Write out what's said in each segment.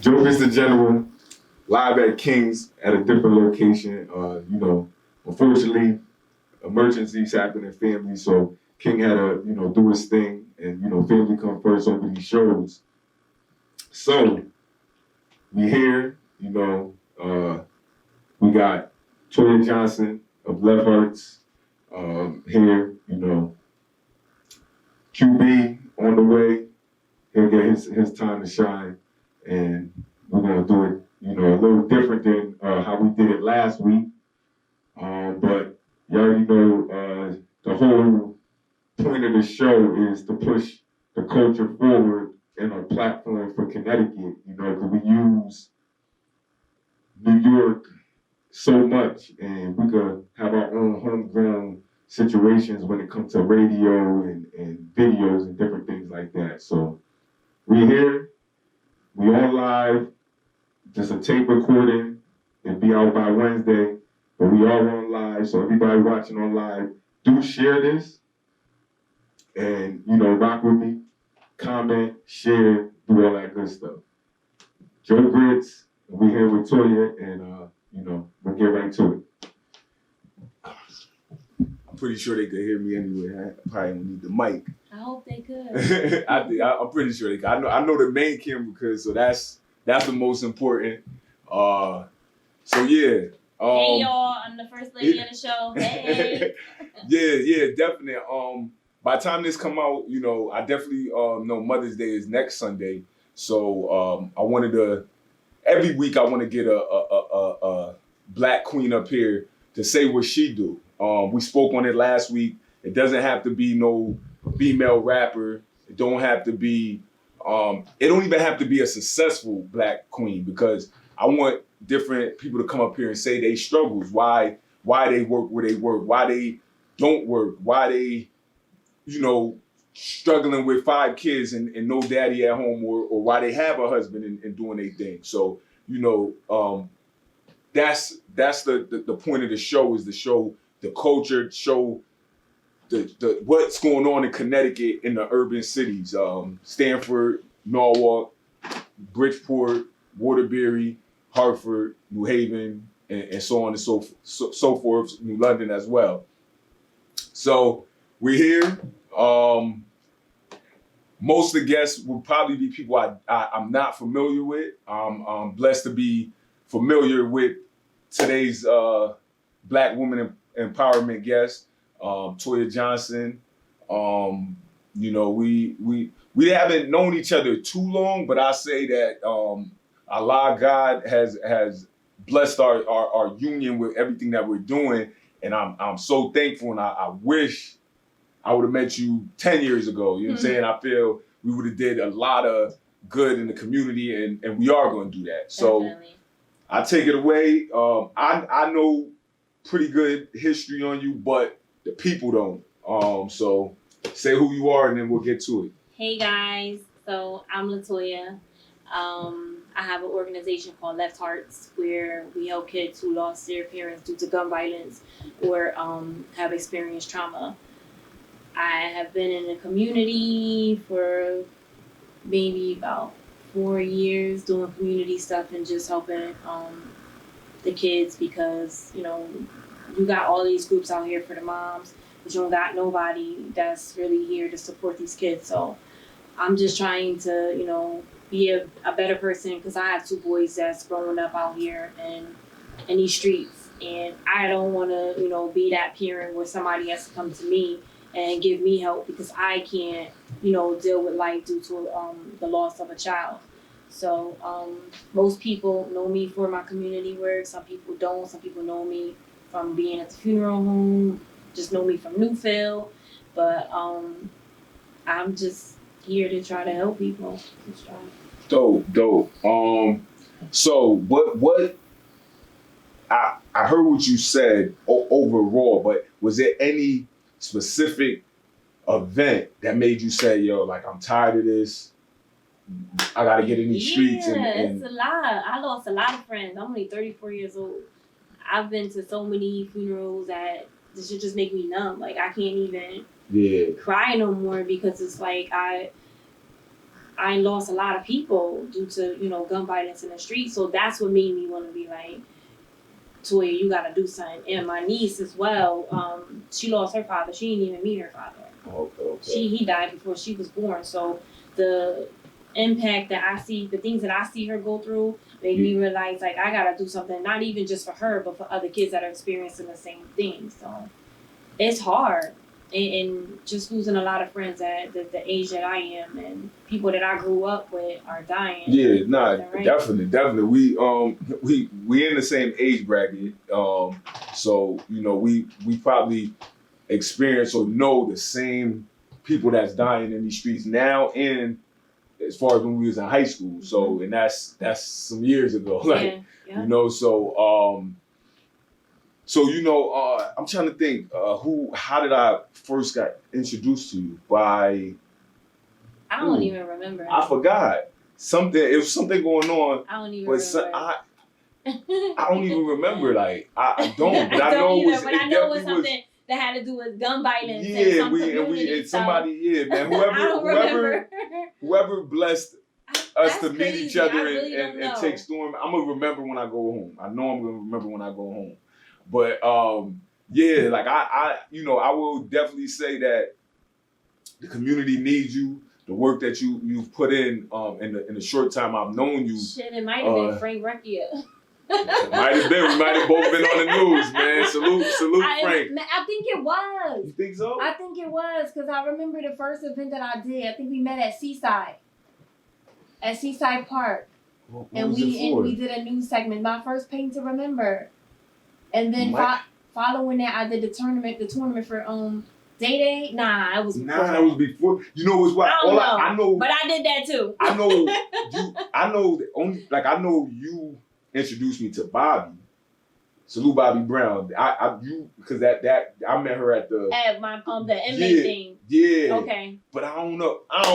Joe Mr. General, live at King's at a different location. Unfortunately, emergencies happen in family, so King had to, do his thing, and family come first over these shows. So we here, we got Toya Johnson of Left Hearts here, QB on the way. He'll get his time to shine, and we're gonna do it, a little different than how we did it last week. But you already know the whole point of the show is to push the culture forward in a platform for Connecticut, because we use New York so much, and we could have our own homegrown situations when it comes to radio and videos and different things like that. So we're here, we all live, just a tape recording, it'll be out by Wednesday, but we all on live, so everybody watching on live, do share this, and rock with me, comment, share, do all that good stuff. Joe Grits, we here with Toya, and we'll get right to it. I'm pretty sure they could hear me anyway. I probably don't need the mic. I hope they could. I'm pretty sure they could. I know the main camera could, so that's the most important. So yeah. Hey y'all, I'm the first lady of the show. Hey. yeah, definitely. By the time this come out, I definitely know Mother's Day is next Sunday. So I wanted to, every week I want to get a black queen up here to say what she do. We spoke on it last week. It doesn't have to be no female rapper. It don't have to be, it don't even have to be a successful black queen, because I want different people to come up here and say they struggles, why they work where they work, why they don't work, why they, struggling with 5 kids and no daddy at home, or why they have a husband and doing their thing. So, that's the point of the show, is to show the culture, show the what's going on in Connecticut in the urban cities, Stamford, Norwalk, Bridgeport, Waterbury, Hartford, New Haven, and so on and so forth, New London as well. So we're here. Most of the guests will probably be people I'm not familiar with. I'm blessed to be familiar with today's Black woman empowerment guest, Toya Johnson. We haven't known each other too long, but I say that Allah, God has blessed our union with everything that we're doing, and I'm so thankful, and I wish I would have met you 10 years ago. You know what I'm saying? I feel we would have did a lot of good in the community, and we are going to do that. So definitely. I take it away. I know pretty good history on you, but the people don't. So say who you are, and then we'll get to it. Hey guys, so I'm Latoya. I have an organization called Left Hearts, where we help kids who lost their parents due to gun violence or have experienced trauma. I have been in the community for maybe about 4 years doing community stuff and just helping the kids, because you got all these groups out here for the moms, but you don't got nobody that's really here to support these kids. So I'm just trying to be a better person, because I have 2 boys that's growing up out here in these streets, and I don't want to be that parent where somebody has to come to me and give me help, because I can't deal with life due to the loss of a child. So most people know me for my community work. Some people don't. Some people know me from being at the funeral home, just know me from Newfield. But I'm just here to try to help people. Just try. Dope. So what I heard what you said overall, but was there any specific event that made you say, yo, like, I'm tired of this, I gotta get in these streets? And it's a lot. I lost a lot of friends. I'm only 34 years old. I've been to so many funerals that this should just make me numb. Like, I can't even cry no more, because it's like I I lost a lot of people due to, gun violence in the street. So that's what made me want to be like, Toya, you gotta do something. And my niece as well, she lost her father. She didn't even meet her father. Okay. He died before she was born. So the impact that I see, the things that I see her go through, made me realize like I gotta do something, not even just for her, but for other kids that are experiencing the same thing. So it's hard. And just losing a lot of friends at the age that I am, and people that I grew up with are dying. Yeah, nah, right? definitely. We in the same age bracket. So we probably experience or know the same people that's dying in these streets now, and as far as when we was in high school. So and that's some years ago. Like So I'm trying to think how did I first got introduced to you? By I don't even remember. I forgot. It was something going on. I don't even remember. I don't even remember. Like I don't, but I know it was something that had to do with gun violence. Yeah, and somebody, man, whoever blessed us to meet each other and take storm. I'm gonna remember when I go home. I know I'm gonna remember when I go home. But like I will definitely say that the community needs you. The work that you've put in the short time I've known you. Shit, it might have been Frank Recchia. It might have been. We might have both been on the news, man. Salute, Frank. I think it was. You think so? I think it was because I remember the first event that I did. I think we met at Seaside Park, and we did a news segment. My first Paint to Remember, and then following that, I did the tournament for Day. Nah, it was before. Nah, it was before. You know what's what? I know, but I did that too. I know you introduced me to Bobby. Salute Bobby Brown. Because I met her at my the inmate thing. Yeah. Okay. But I don't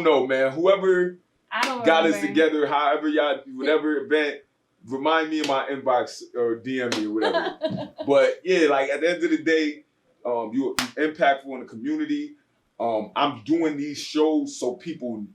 know, man. Whoever got us together, however y'all, whatever event, remind me in my inbox or DM me or whatever. But yeah, like at the end of the day, you're impactful in the community. I'm doing these shows so people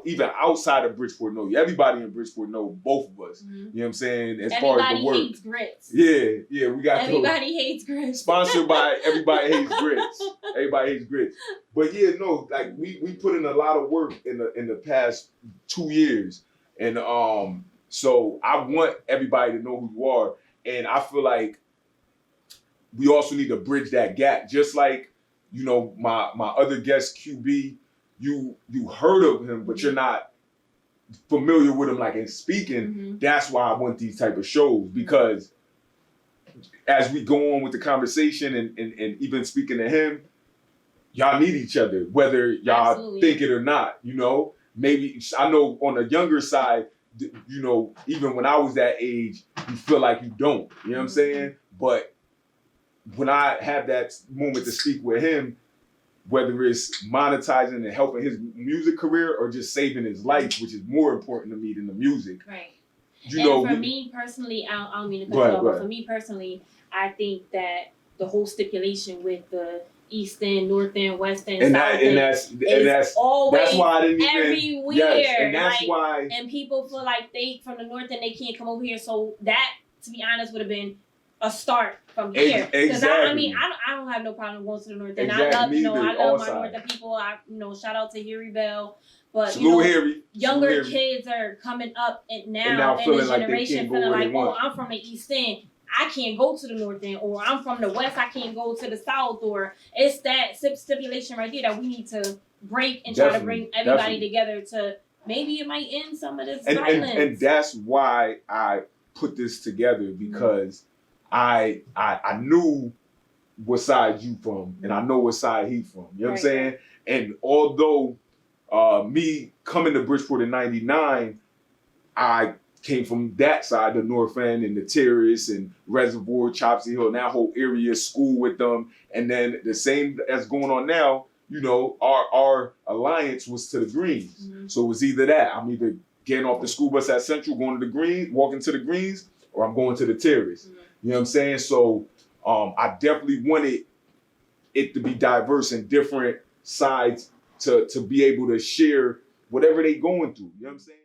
even outside of Bridgeport know you. Everybody in Bridgeport know both of us. Mm-hmm. You know what I'm saying? As far as the work. Everybody hates grits. Yeah, we got Everybody hates grits. Sponsored by Everybody Hates Grits. Everybody hates grits. But yeah, no, like we put in a lot of work in the past 2 years. And so I want everybody to know who you are. And I feel like we also need to bridge that gap. Just like, my other guest, QB, you heard of him, but you're not familiar with him like in speaking. Mm-hmm. That's why I want these type of shows, because as we go on with the conversation and even speaking to him, y'all need each other, whether y'all Absolutely. Think it or not. Maybe I know on the younger side, even when I was that age, you feel like you don't. You know what I'm saying? But when I have that moment to speak with him, whether it's monetizing and helping his music career or just saving his life, which is more important to me than the music. Right. For me personally, I don't mean to cut you off, but for me personally, I think that the whole stipulation with the Eastend, Northend, Westend, that's always that's why I didn't even, everywhere. Yes, and that's why. And people feel like they from the Northend, they can't come over here. So that, to be honest, would have been a start from here. Because exactly. I don't have no problem going to the North End. Exactly. I love my North End people. Shout out to Harry Bell. But younger kids are coming up now in this generation feeling like, I'm from the East End, I can't go to the North End, or I'm from the West, I can't go to the South, or it's that stipulation right there that we need to break and try to bring everybody together to maybe it might end some of this violence. And that's why I put this together, because I knew what side you from, and I know what side he from. You know what I'm saying? And although me coming to Bridgeport in '99, I came from that side, the Northend and the Terrace and Reservoir, Chopsy Hill, and that whole area, school with them. And then the same that's going on now, our alliance was to the Greens. Mm-hmm. So it was either that. I'm either getting off the school bus at Central, going to the Greens, walking to the Greens, or I'm going to the Terrace. Mm-hmm. You know what I'm saying? So I definitely wanted it to be diverse and different sides to be able to share whatever they going through. You know what I'm saying?